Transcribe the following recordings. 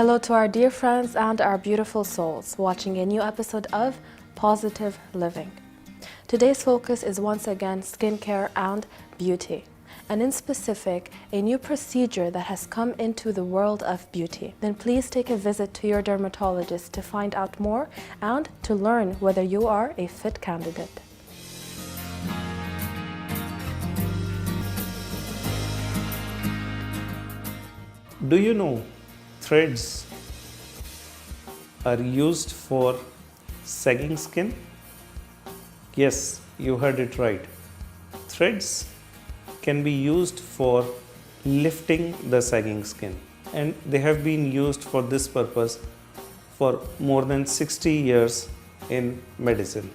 Hello to our dear friends and our beautiful souls watching a new episode of Positive Living. Today's focus is once again skincare and beauty, and in specific, a new procedure that has come into the world of beauty. Then please take a visit to your dermatologist to find out more and to learn whether you are a fit candidate. Do you know threads are used for sagging skin? Yes, you heard it right. Threads can be used for lifting the sagging skin, and they have been used for this purpose for more than 60 years in medicine.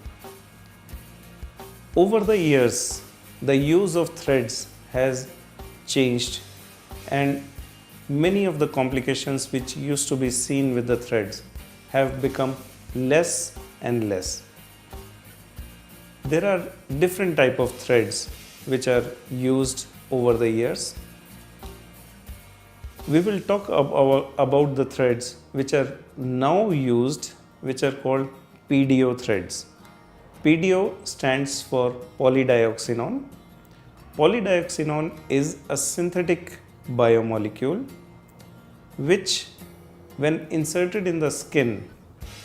Over the years, the use of threads has changed, and many of the complications which used to be seen with the threads have become less and less. There are different type of threads which are used over the years. We will talk about the threads which are now used, which are called PDO threads. PDO stands for polydioxinone. Polydioxinone is a synthetic biomolecule which, when inserted in the skin,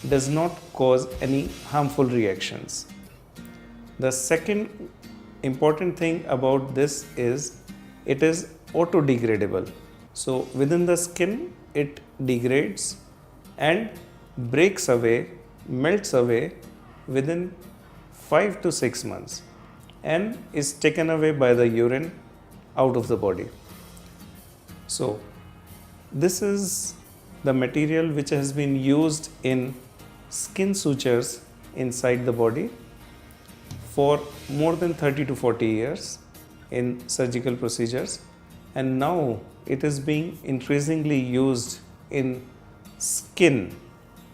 does not cause any harmful reactions. The second important thing about this is it is auto-degradable. So within the skin it degrades and breaks away, melts away within 5 to 6 months and is taken away by the urine out of the body. So this is the material which has been used in skin sutures inside the body for more than 30 to 40 years in surgical procedures, and now it is being increasingly used in skin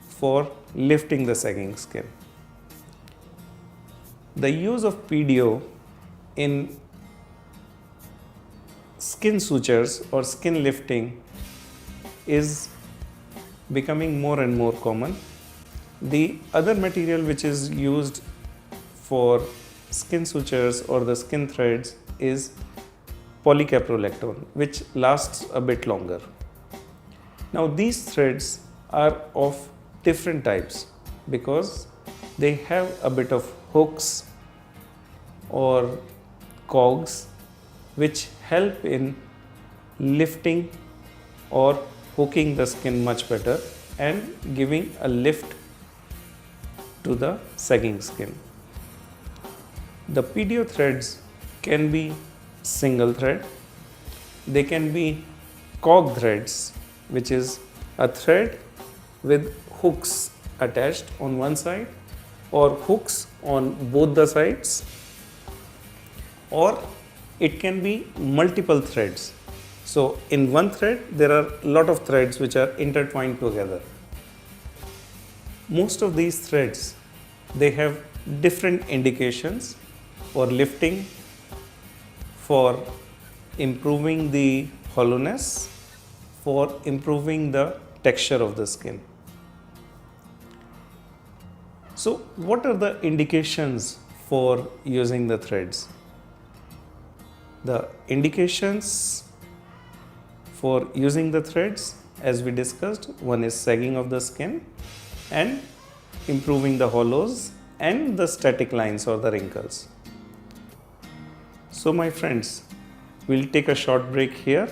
for lifting the sagging skin. The use of PDO in skin sutures or skin lifting is becoming more and more common. The other material which is used for skin sutures or the skin threads is polycaprolactone, which lasts a bit longer. Now these threads are of different types because they have a bit of hooks or cogs which help in lifting or hooking the skin much better and giving a lift to the sagging skin. The PDO threads can be single thread, they can be cog threads, which is a thread with hooks attached on one side or hooks on both the sides, or it can be multiple threads. So in one thread there are a lot of threads which are intertwined together. Most of these threads, they have different indications for lifting, for improving the hollowness, for improving the texture of the skin. So what are the indications for using the threads? The indications for using the threads, as we discussed, one is sagging of the skin and improving the hollows and the static lines or the wrinkles. So my friends, we'll take a short break here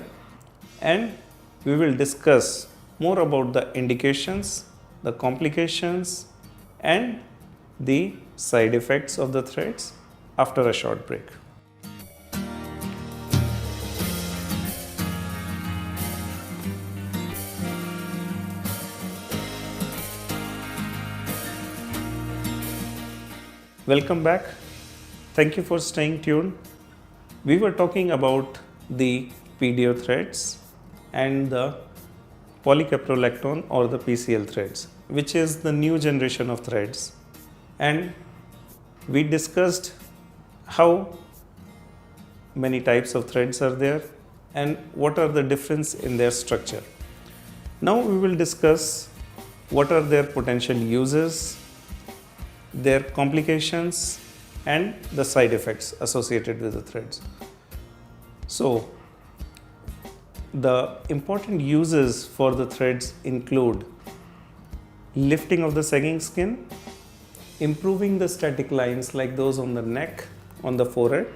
and we will discuss more about the indications, the complications and the side effects of the threads after a short break. Welcome back. Thank you for staying tuned. We were talking about the PDO threads and the polycaprolactone or the PCL threads, which is the new generation of threads. And we discussed how many types of threads are there and what are the difference in their structure. Now we will discuss what are their potential uses, their complications, and the side effects associated with the threads. So, the important uses for the threads include lifting of the sagging skin, improving the static lines like those on the neck, on the forehead,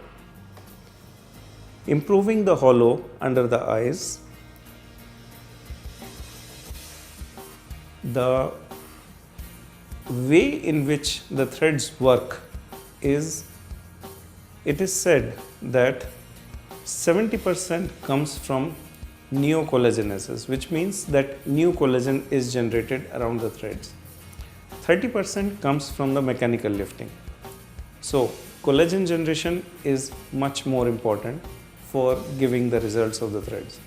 improving the hollow under the eyes. The way in which the threads work is, it is said that 70% comes from neocollagenesis, which means that new collagen is generated around the threads. 30% comes from the mechanical lifting. So, collagen generation is much more important for giving the results of the threads.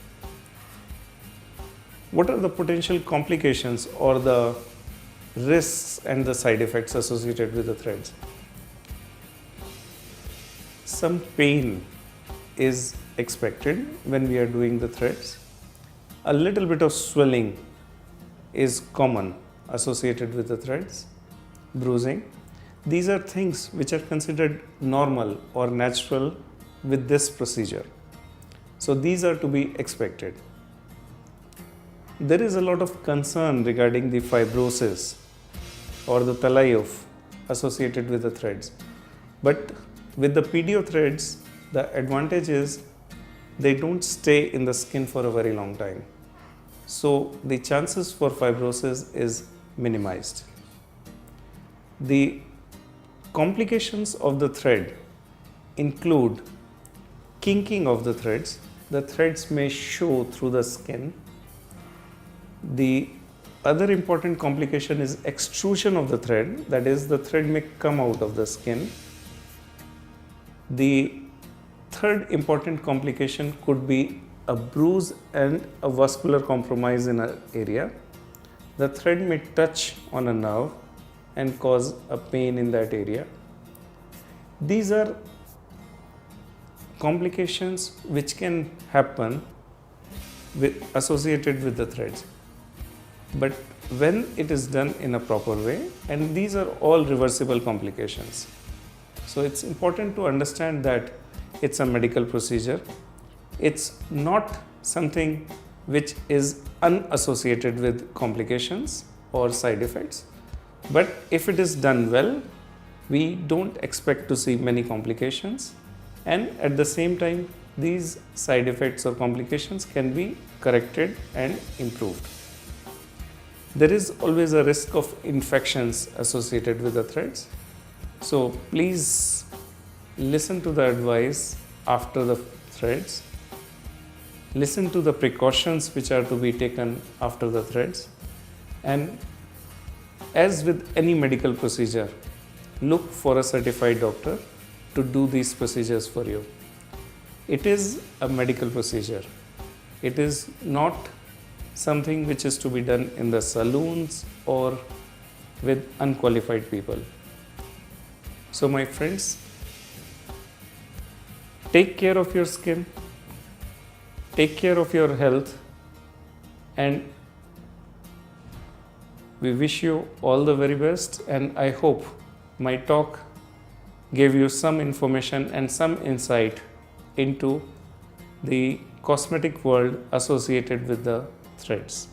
What are the potential complications or the risks and the side effects associated with the threads? Some pain is expected when we are doing the threads. A little bit of swelling is common associated with the threads, bruising. These are things which are considered normal or natural with this procedure. So these are to be expected. There is a lot of concern regarding the fibrosis or the talayuf associated with the threads. But with the PDO threads, the advantage is they don't stay in the skin for a very long time. So the chances for fibrosis is minimized. The complications of the thread include kinking of the threads. The threads may show through the skin. The other important complication is extrusion of the thread, that is, the thread may come out of the skin. The third important complication could be a bruise and a vascular compromise in an area. The thread may touch on a nerve and cause a pain in that area. These are complications which can happen associated with the threads. But when it is done in a proper way, and these are all reversible complications. So it's important to understand that it's a medical procedure. It's not something which is unassociated with complications or side effects. But if it is done well, we don't expect to see many complications. And at the same time, these side effects or complications can be corrected and improved. There is always a risk of infections associated with the threads. So please listen to the advice after the threads. Listen to the precautions which are to be taken after the threads. And as with any medical procedure, look for a certified doctor to do these procedures for you. It is a medical procedure. It is not something which is to be done in the saloons or with unqualified people. So my friends, take care of your skin, take care of your health, and we wish you all the very best, and I hope my talk gave you some information and some insight into the cosmetic world associated with the threads.